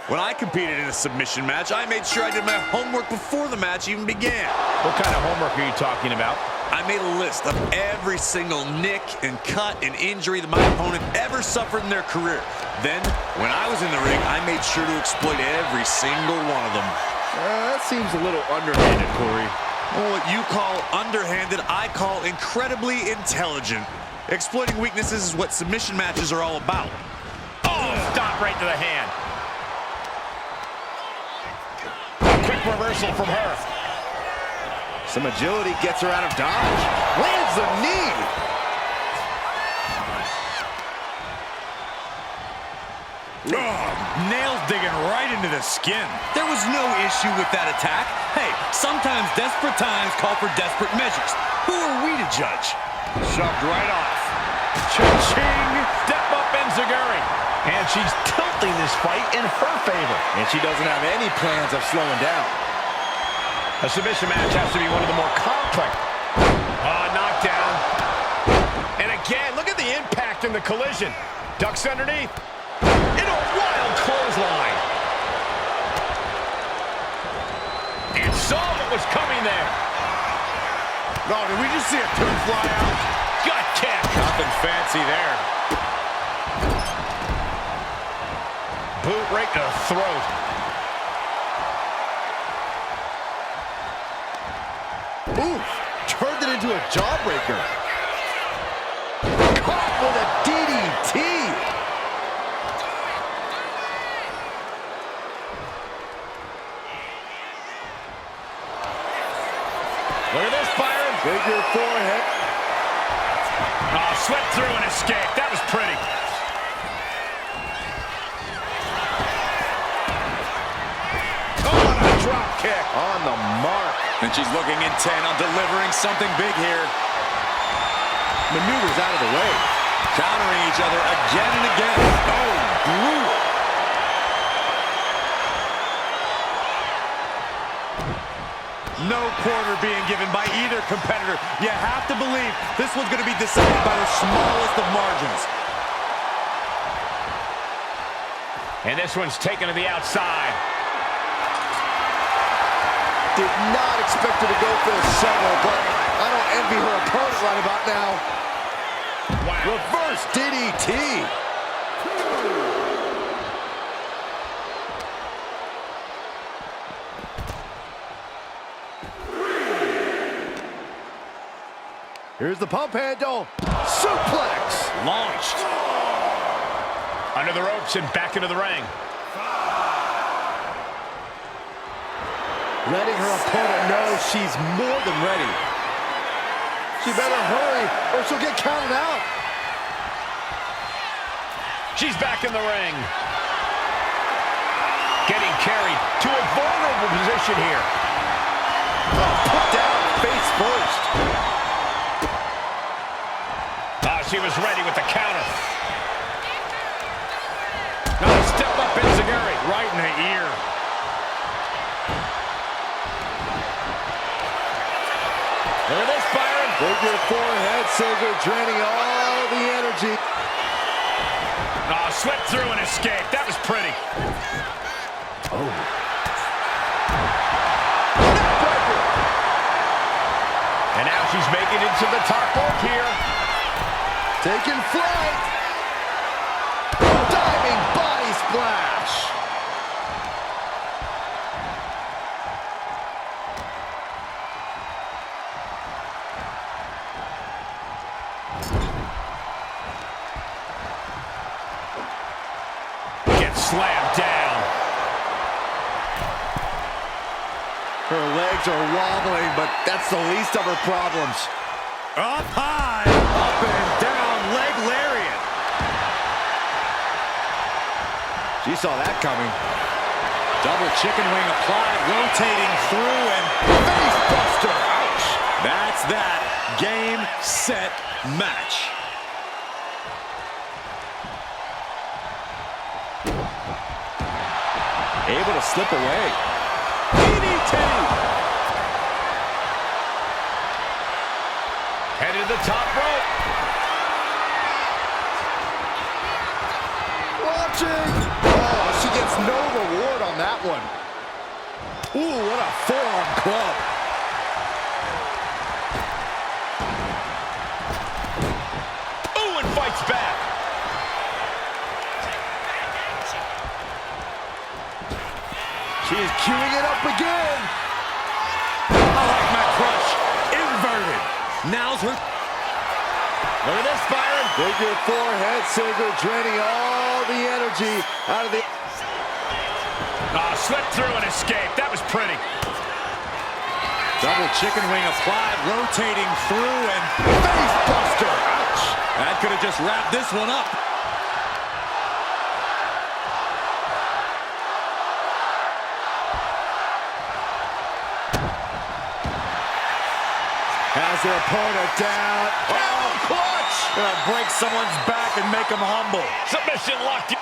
When I competed in a submission match, I made sure I did my homework before the match even began. What kind of homework are you talking about? I made a list of every single nick and cut and injury that my opponent ever suffered in their career. Then, when I was in the ring, I made sure to exploit every single one of them. That seems a little underhanded, Corey. Well, what you call underhanded, I call incredibly intelligent. Exploiting weaknesses is what submission matches are all about. Oh, stop right to the hand. Quick reversal from her. Some agility gets her out of dodge. Lands the knee. Nails digging right into the skin. There was no issue with that attack. Hey, sometimes desperate times call for desperate measures. Who are we to judge? Shoved right off. Cha-ching! Step up enziguri. And she's tilting this fight in her favor. And she doesn't have any plans of slowing down. A submission match has to be one of the more complex. Knockdown. And again, look at the impact in the collision. Ducks underneath. In a wild clothesline. And saw what was coming there. No, did we just see a tooth fly out? Gut kick. Nothing fancy there. Boot right to the throat. Oof, turned it into a jawbreaker. Caught with a DDT. Look at this, Byron. Figure forehead. Oh, swept through and escaped. That was pretty. Drop kick on the mark. And she's looking intent on delivering something big here. Maneuvers out of the way. Countering each other again and again. Oh, brutal. No quarter being given by either competitor. You have to believe this one's going to be decided by the smallest of margins. And this one's taken to the outside. Did not expect her to go for the shovel, but I don't envy her opponent right about now. Wow. Reverse DDT. Here's the pump handle. Suplex. Launched. Under the ropes and back into the ring. Letting her opponent know she's more than ready. She better hurry or she'll get counted out. She's back in the ring. Getting carried to a vulnerable position here. Put down face first. She was ready with the counter. Now step up enziguri right in the ear. Look at this, Byron. Figure forehead scissor, draining all the energy. Oh, swept through and escaped. That was pretty. Oh. And now she's making it to the top rope here. Taking flight. Diving body splash. Slammed down. Her legs are wobbling, but that's the least of her problems. Up high, up and down, leg lariat. She saw that coming. Double chicken wing applied, rotating through and Face buster. ouch. That's that. Game, set, match. Able to slip away. DDT. Headed to the top rope. Watching. Oh, she gets no reward on that one. Ooh, what a forearm club. Ooh, and fights back. She is queuing it up again. I like my crush. Inverted. Now's her. Look at this, Byron. Figure four head scissor, draining all the energy out of the... Slipped through and escaped. That was pretty. Double chicken wing applied, rotating through, and face buster. Ouch. That could have just wrapped this one up. Has their opponent down. Oh, clutch! Gonna break someone's back and make them humble. Submission locked.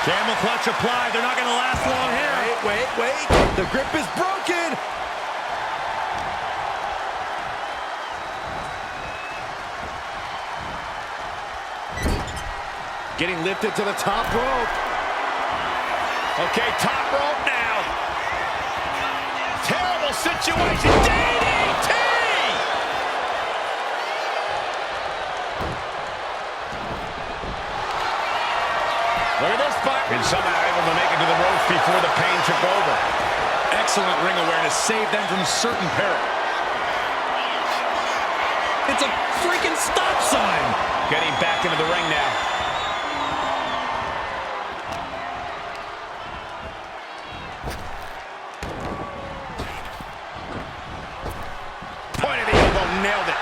Camel clutch applied. They're not going to last long here. Wait. The grip is broken. Getting lifted to the top rope. Okay, top rope now. Terrible situation. DDT! Look at this fight. And somehow able to make it to the ropes before the pain took over. Excellent ring awareness saved them from certain peril. It's a freaking stop sign. Getting back into the ring now. Point of the elbow, nailed it.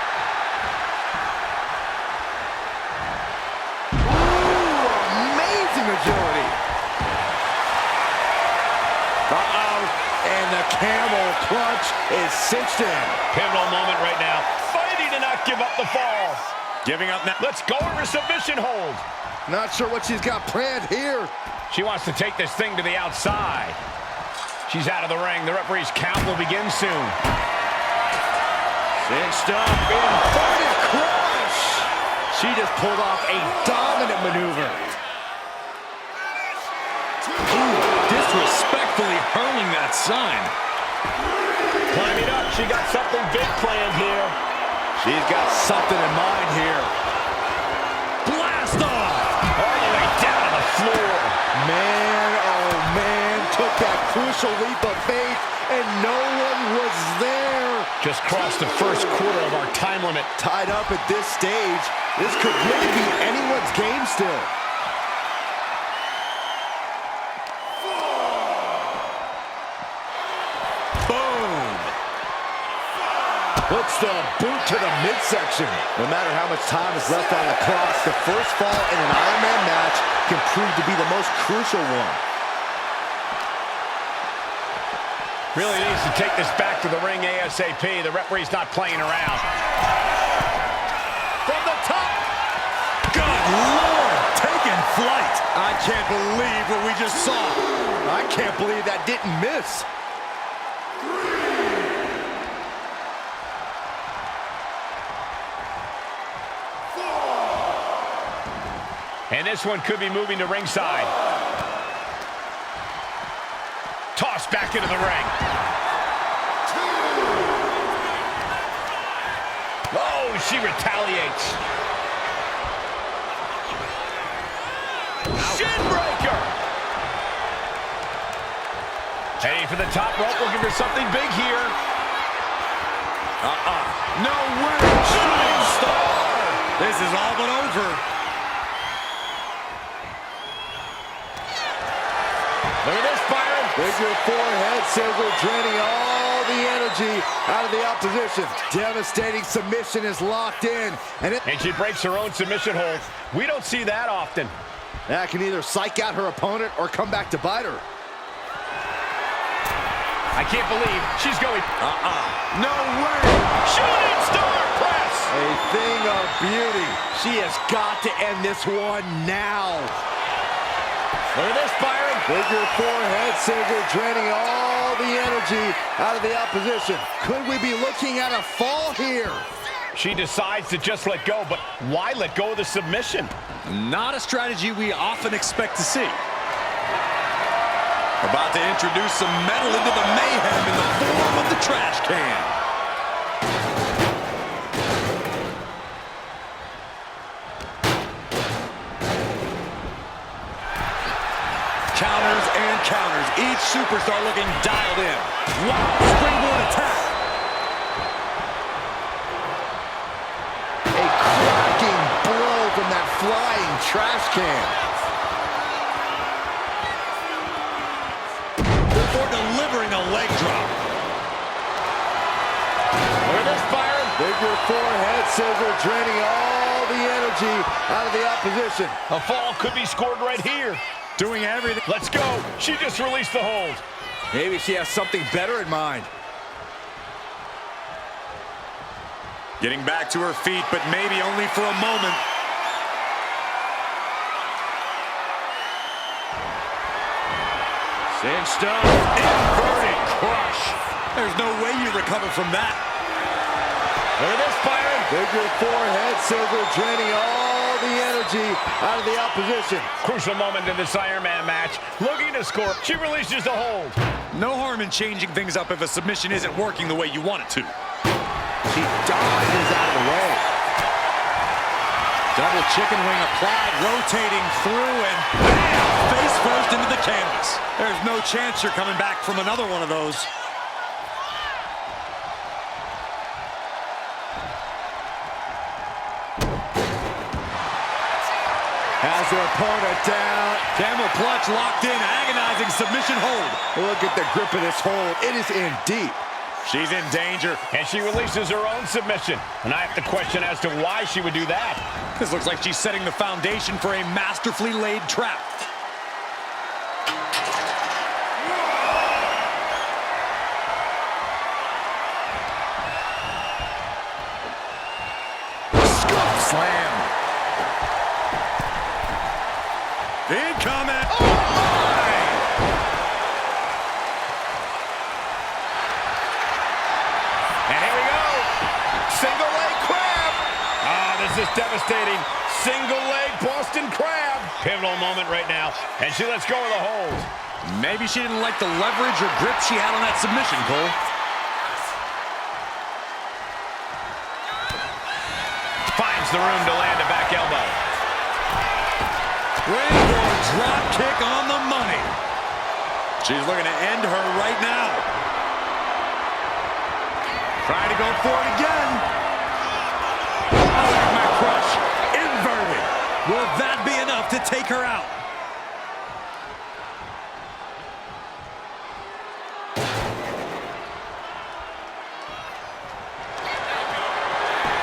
Agility. And the camel clutch is cinched in. Pivotal moment right now. Fighting to not give up the fall. Giving up now. Let's go over submission hold. Not sure what she's got planned here. She wants to take this thing to the outside. She's out of the ring. The referee's count will begin soon. Cinched up, inverted crush. She just pulled off a dominant maneuver. Disrespectfully hurling that sign. Climbing up. She got something big planned here. She's got something in mind here. Blast off! All the way down to the floor. Man, oh man, took that crucial leap of faith, and no one was there. Just crossed the first quarter of our time limit. Tied up at this stage, this could really be anyone's game still. Puts the boot to the midsection. No matter how much time is left on the clock, the first fall in an Iron Man match can prove to be the most crucial one. Really needs to take this back to the ring ASAP. The referee's not playing around. From the top. Good Lord, taking flight. I can't believe what we just saw. I can't believe that didn't miss. And this one could be moving to ringside. Tossed back into the ring. Oh, she retaliates. Shinbreaker. Heading for the top rope, looking for something big here. No way. Shooting star. This is all but over. Look at this, Byron. Figure four head scissor, draining all the energy out of the opposition. Devastating submission is locked in. And she breaks her own submission hold. We don't see that often. That can either psych out her opponent or come back to bite her. I can't believe she's going. No way. Shooting star press. A thing of beauty. She has got to end this one now. Look at this, Byron. Figure four head scissor, draining all the energy out of the opposition. Could we be looking at a fall here? She decides to just let go, but why let go of the submission? Not a strategy we often expect to see. About to introduce some metal into the mayhem in the form of the trash can. Counters and counters. Each superstar looking dialed in. Wow, springboard attack. A cracking blow from that flying trash can. Before delivering a leg drop. Look at this, Byron. Figure four head scissor, draining all the energy out of the opposition. A fall could be scored right here. Doing everything. Let's go. She just released the hold. Maybe she has something better in mind. Getting back to her feet, but maybe only for a moment. Cinched up. Inverted crush. There's no way you recover from that. Look at this, Byron. Figure four head scissor, draining all the energy out of the opposition. Crucial moment in this Iron Man match. Looking to score. She releases the hold. No harm in changing things up if a submission isn't working the way you want it to. She dodges out of the way. Double chicken wing applied, rotating through, and bam! Face first into the canvas. There's no chance you're coming back from another one of those. Has her opponent down. Camel clutch locked in, agonizing submission hold. Look at the grip of this hold. It is in deep. She's in danger. And she releases her own submission. And I have to question as to why she would do that. This looks like she's setting the foundation for a masterfully laid trap. Scoop slam. Incoming. Oh, my! And here we go. Single leg crab. Ah, this is devastating. Single leg Boston crab. Pivotal moment right now. And she lets go of the hold. Maybe she didn't like the leverage or grip she had on that submission, Cole. Finds the room to land a back elbow. Springboard drop kick on the money. She's looking to end her right now. Trying to go for it again. Oh, there's my crush. Inverted. Will that be enough to take her out?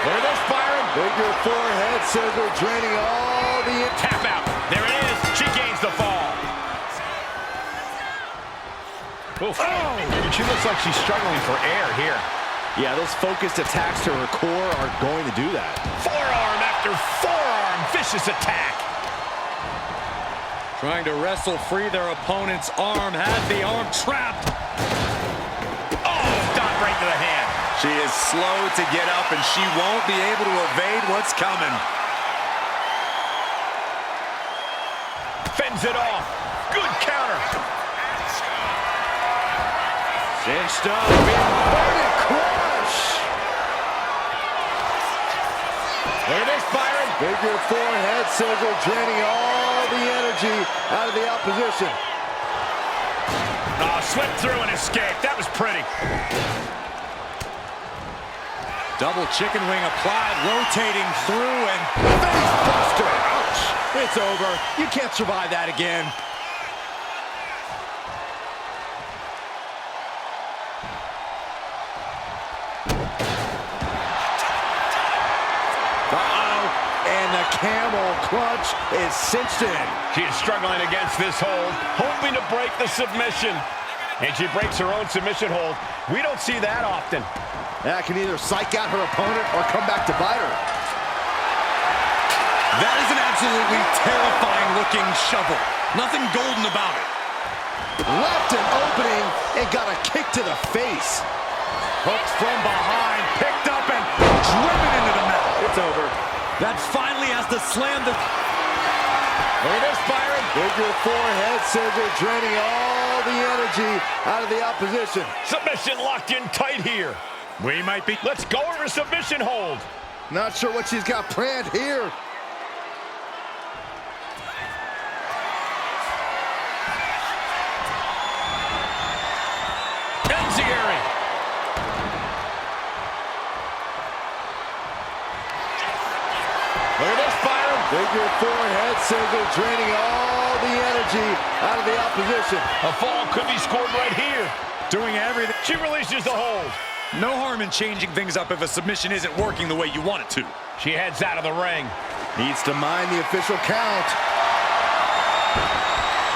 Look at this, Byron. Figure four head scissor, draining all the... Tap out. There it is. She gains the fall. Oof. Oh! She looks like she's struggling for air here. Yeah, those focused attacks to her core are going to do that. Forearm after forearm. Vicious attack. Trying to wrestle free their opponent's arm. Has the arm trapped. Oh, stop right to the hand. She is slow to get up, and she won't be able to evade what's coming. Fends it off. Good counter. Cinched up. Inverted crush. Look at this, Byron. Figure four head scissor, draining all the energy out of the opposition. Oh, slipped through and escaped. That was pretty. Double chicken wing applied, rotating through, and Face buster. Ouch. It's over. You can't survive that again. And the camel clutch is cinched in. She is struggling against this hold, hoping to break the submission. And she breaks her own submission hold. We don't see that often. That can either psych out her opponent or come back to bite her. that is an absolutely terrifying looking shovel. Nothing golden about it. Left an opening and got a kick to the face. Hooked from behind, picked up and driven into the mat. It's over. That finally has to slam the... Look at this, Byron. Figure 4 head scissor, draining all the energy out of the opposition. Submission locked in tight here. We might be. Let's go over submission hold. Not sure what she's got planned here. Tsuyuri. Look at this, Byron. Figure 4 head scissor, draining all the energy out of the opposition. A fall could be scored right here. Doing everything. She releases the hold. No harm in changing things up if a submission isn't working the way you want it to. She heads out of the ring. Needs to mind the official count.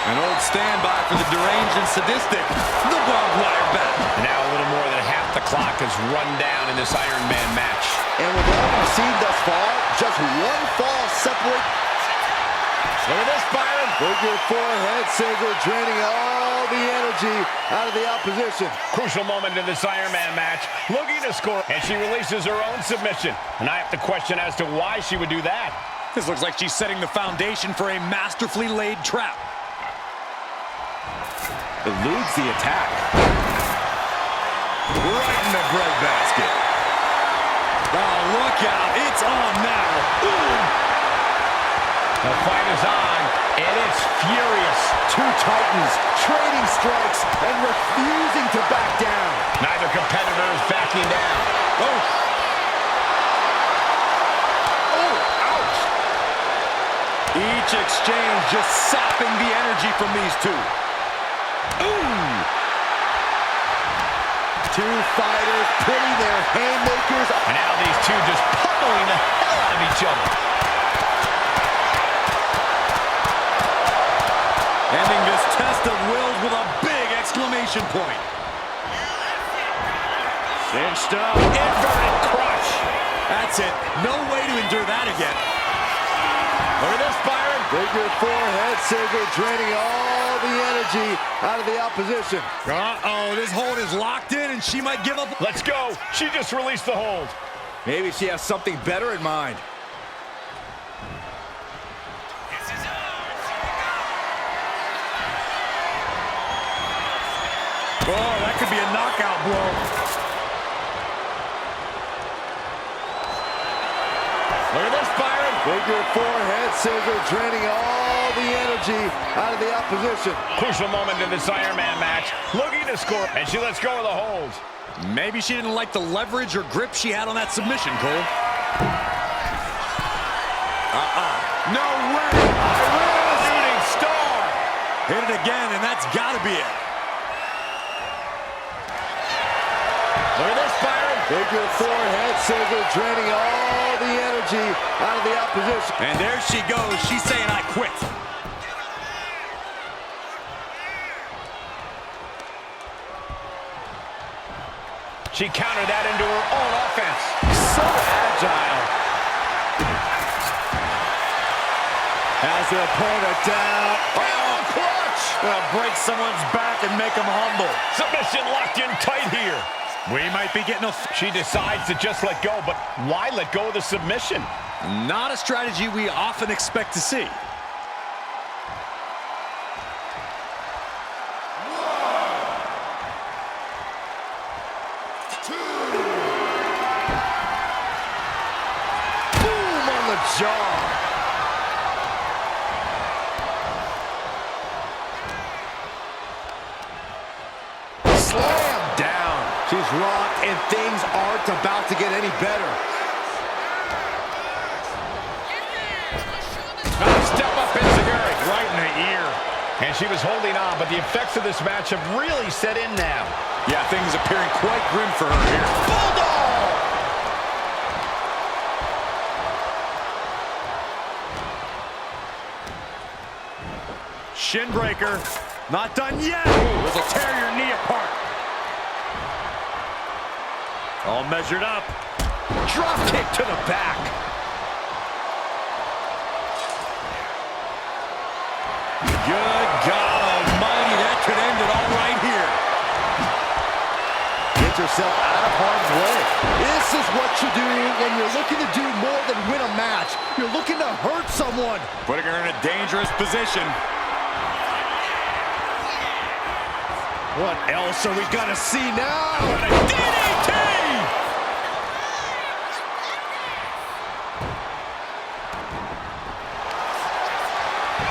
An old standby for the deranged and sadistic. The barbed wire bat. Now a little more than half the clock has run down in this Iron Man match. And with all we've seen thus far, just one fall separate. Look at this, Byron. Figure 4 head scissor, draining all the energy out of the opposition. Crucial moment in this Iron Man match. Looking to score, and she releases her own submission. And I have to question as to why she would do that. This looks like she's setting the foundation for a masterfully laid trap. Eludes the attack. Right in the breadbasket. Oh, look out. It's on now. Ooh. The fight is on, and it's furious. Two titans trading strikes and refusing to back down. Neither competitor is backing down. Oh. Oh, ouch. Each exchange just sapping the energy from these two. Ooh! Two fighters putting their haymakers. And now these two just pummeling the hell out of each other. Ending this test of wills with a big exclamation point. Cinched up. Inverted crush. That's it. No way to endure that again. Look at this, Byron. Figure 4 head scissor, draining all the energy out of the opposition. Uh-oh, this hold is locked in and she might give up. Let's go. She just released the hold. Maybe she has something better in mind. Oh, that could be a knockout blow. Look at this, Byron. Figure 4 head scissor, draining all the energy out of the opposition. Crucial moment in this Iron Man match. Looking to score, and she lets go of the hold. Maybe she didn't like the leverage or grip she had on that submission, Cole. No way! Shooting star. Hit it again, and that's got to be it. Look at this, Byron. Figure 4 head scissor, draining all the energy out of the opposition. And there she goes. She's saying, I quit. She countered that into her own offense. So agile. Has the opponent down. Oh, clutch. Break someone's back and make them humble. Submission locked in tight here. We might be getting a... She decides to just let go, but why let go of the submission? Not a strategy we often expect to see. Boom on the jaw. Slam down. She's rocked, and things aren't about to get any better. Step up in Tsuyuri. Right in the ear. And she was holding on, but the effects of this match have really set in now. Yeah, things appearing quite grim for her here. Bulldog! Shin breaker. Not done yet. This will tear your knee apart. All measured up. Drop kick to the back. Good God Almighty, that could end it all right here. Gets herself out of harm's way. This is what you do when you're looking to do more than win a match. You're looking to hurt someone. Putting her in a dangerous position. What else are we gonna see now? What a DDT!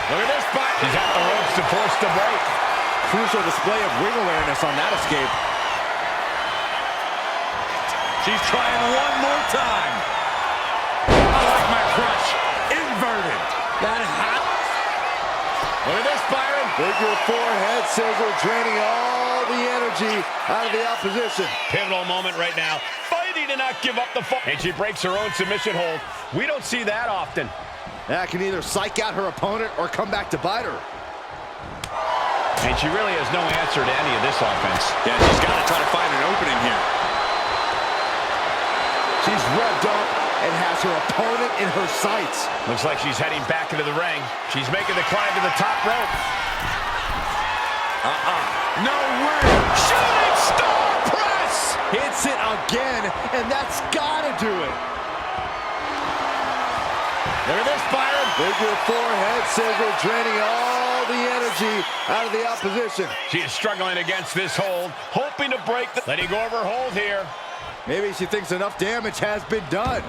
Look at this fight. She's at the ropes to force the break. Crucial display of ring awareness on that escape. She's trying one more time. I like my crush. Inverted. That hot. Look at this, Byron. Figure four head scissor, draining all the energy out of the opposition. Pivotal moment right now. Fighting to not give up the fight. And she breaks her own submission hold. We don't see that often. That can either psych out her opponent or come back to bite her. And she really has no answer to any of this offense. Yeah, she's got to try to find an opening here. She's revved up and has her opponent in her sights. Looks like she's heading back into the ring. She's making the climb to the top rope. No way. Shooting star press! Hits it again, and that's gotta do it. Look at this, Byron. Figure four head scissor, draining all the energy out of the opposition. She is struggling against this hold, hoping to break the... Letting go of her hold here. Maybe she thinks enough damage has been done.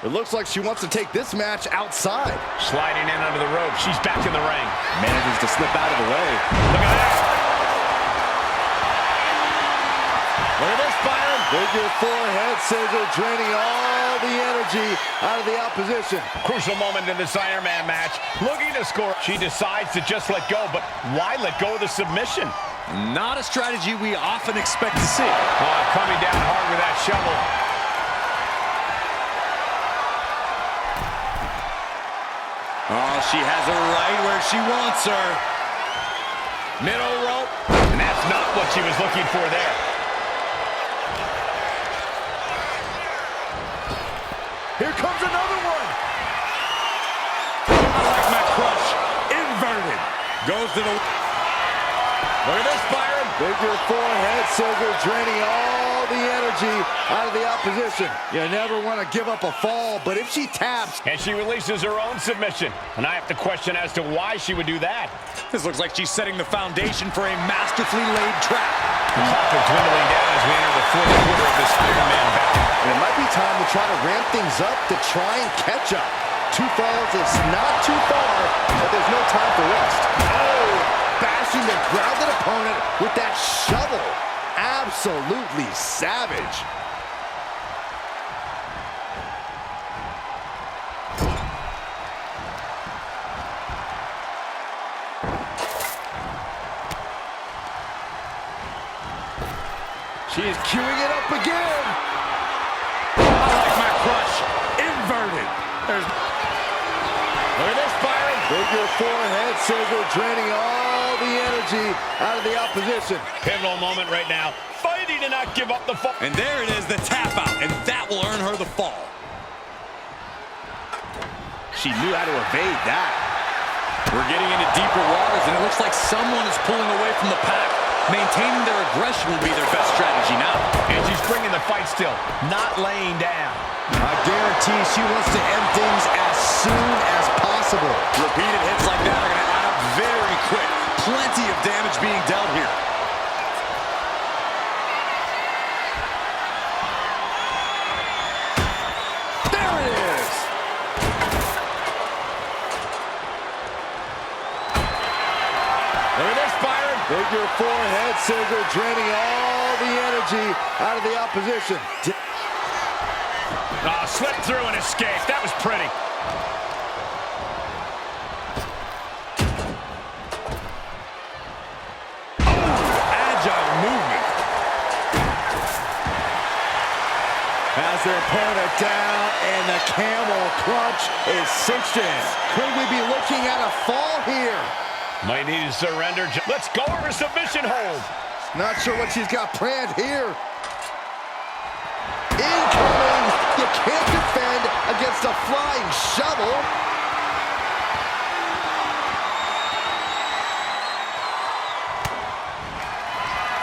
It looks like she wants to take this match outside. Sliding in under the rope. She's back in the ring. Manages to slip out of the way. Look at that. Look at this, Byron. Figure four head scissor, draining all the energy out of the opposition. Crucial moment in this Iron Man match. Looking to score. She decides to just let go, but why let go of the submission? Not a strategy we often expect to see. Coming down hard with that shovel. Oh, she has her right where she wants her. Middle rope. And that's not what she was looking for there. Here comes another one. I like my crush. Inverted. Goes to the... Look at this, Byron. Figure four head scissor, draining all the energy out of the opposition. You never want to give up a fall, but if she taps... And she releases her own submission. And I have to question as to why she would do that. This looks like she's setting the foundation for a masterfully laid trap. The clock is dwindling down as we enter the fourth quarter of this Iron Man battle. And it might be time to try to ramp things up to try and catch up. 2 falls is not too far, but there's no time for rest. Oh, bashing the grounded opponent with that shovel. Absolutely savage. She's queuing it up again. I like my crush. Inverted. Look at this, Byron. Figure four head scissor, draining all the energy out of the opposition. Pivotal moment right now. Fighting to not give up the fall. And there it is, the tap out, and that will earn her the fall. She knew how to evade that. We're getting into deeper waters, and it looks like someone is pulling away from the pack. Maintaining their aggression will be their best strategy now. And she's bringing the fight still, not laying down. I guarantee she wants to end things as soon as possible. Repeated hits like that are going to add up very quick. Plenty of damage being dealt here. There it is! Look at this, Byron. Figure four head scissor, draining all the energy out of the opposition. Slip through and escape. That was pretty. Agile movement. Has their opponent down, and the camel clutch is cinched in. Could we be looking at a fall here? Might need to surrender. Let's go over submission hold. Not sure what she's got planned here. Incoming! You can't defend against a flying shovel.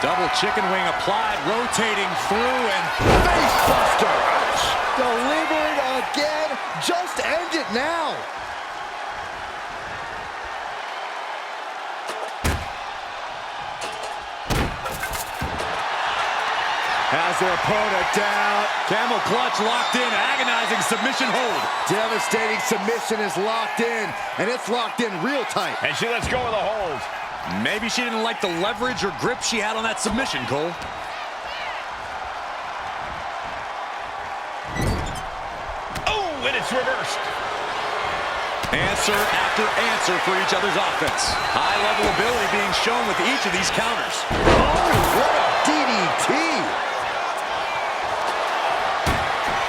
Double chicken wing applied, rotating through, and Face buster. Ouch. Delivered again. Just end it now. Has their opponent down. camel clutch locked in, agonizing submission hold. Devastating submission is locked in, and it's locked in real tight. And she lets go of the hold. Maybe she didn't like the leverage or grip she had on that submission, Cole. Oh, and it's reversed. Answer after answer for each other's offense. High-level ability being shown with each of these counters. Oh, what a DDT.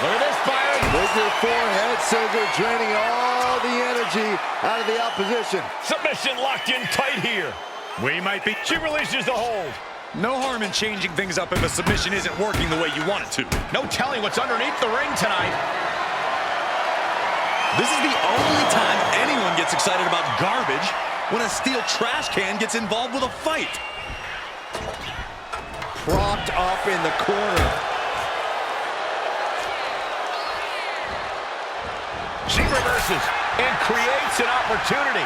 Look at this, Byron. Figure four head scissor, draining all the energy out of the opposition. Submission locked in tight here. We might be... She releases the hold. No harm in changing things up if a submission isn't working the way you want it to. No telling what's underneath the ring tonight. This is the only time anyone gets excited about garbage, when a steel trash can gets involved with a fight. Propped up in the corner. She reverses and creates an opportunity.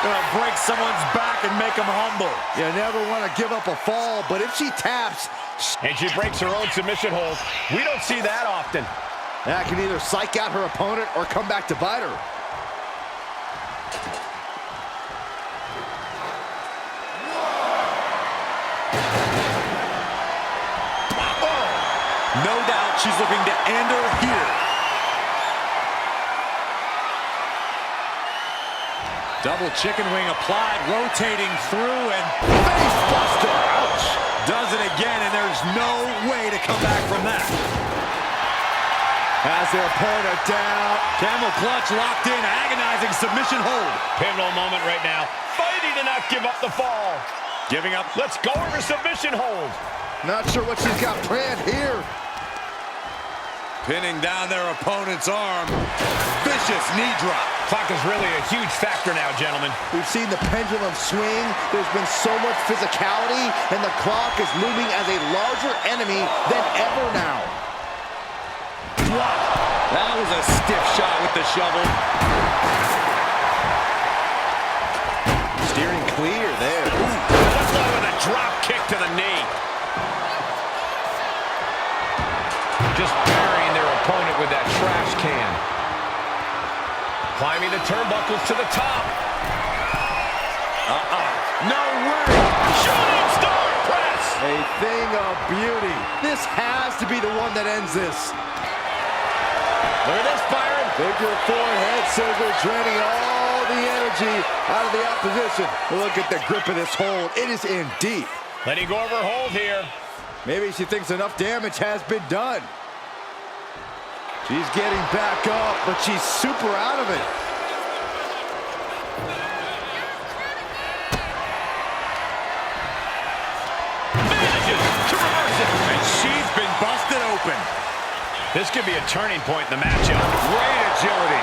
Gonna break someone's back and make them humble. You never want to give up a fall, but if she taps... And she breaks her own submission hold. We don't see that often. That can either psych out her opponent or come back to bite her. No doubt she's looking to end her here. Double chicken wing applied, rotating through, and Face buster. Ouch. does it again, and there's no way to come back from that. Has their opponent down. Camel clutch locked in, agonizing submission hold. Pivotal moment right now. Fighting to not give up the fall. Giving up. Let's go over submission hold. Not sure what she's got planned here. Pinning down their opponent's arm. Vicious knee drop. Clock is really a huge factor now, gentlemen. We've seen the pendulum swing. There's been so much physicality, and the clock is looming as a larger enemy than ever now. Wow. That was a stiff shot with the shovel. Steering clear there. Let's go with a drop kick to the knee. Just burying their opponent with that trash can. Climbing the turnbuckles to the top. No way. Shooting star press. A thing of beauty. This has to be the one that ends this. Look at this, Byron. Figure four head scissor, draining all the energy out of the opposition. Look at the grip of this hold. It is in deep. Letting go of her hold here. Maybe she thinks enough damage has been done. She's getting back up, but she's super out of it. Manages to reverse it. And she's been busted open. This could be a turning point in the matchup. Great agility.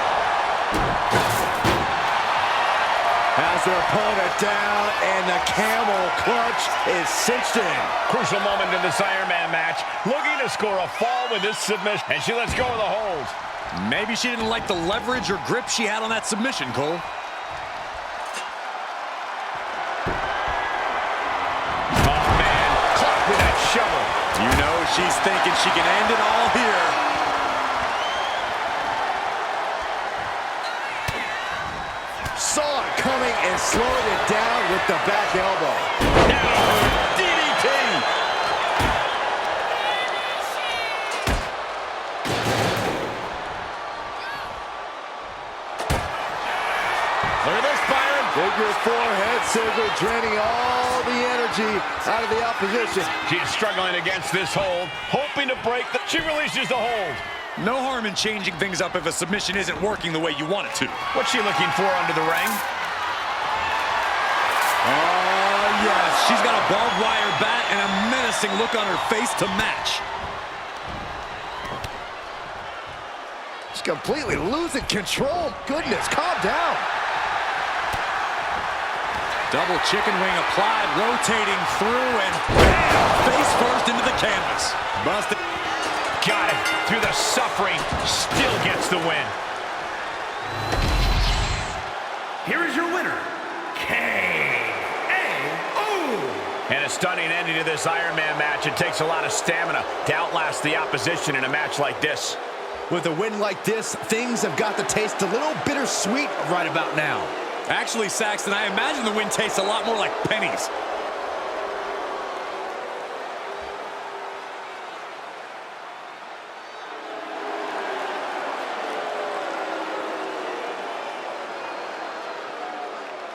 Has their opponent down, and the camel clutch is cinched in. Crucial moment in this Iron Man match. Looking to score a fall with this submission. And she lets go of the hold. Maybe she didn't like the leverage or grip she had on that submission, Cole. Oh, man. Clock with that shovel. You know she's thinking she can end it all here. Saw it coming and slowed it down with the back elbow. Now, DDT. Look at this, Byron. Figure four head scissor, draining all the energy out of the opposition. She's struggling against this hold, hoping to break the... She releases the hold. No harm in changing things up if a submission isn't working the way you want it to. What's she looking for under the ring? Oh, yes. She's got a barbed wire bat and a menacing look on her face to match. She's completely losing control. Goodness, calm down. Double chicken wing applied, rotating through, and bam! Face first into the canvas. Busted. Got it. Through the suffering, still gets the win. Here is your winner, K.A.O. And a stunning ending to this Iron Man match. It takes a lot of stamina to outlast the opposition in a match like this. With a win like this, things have got to taste a little bittersweet right about now. Actually, Saxton, I imagine the win tastes a lot more like pennies.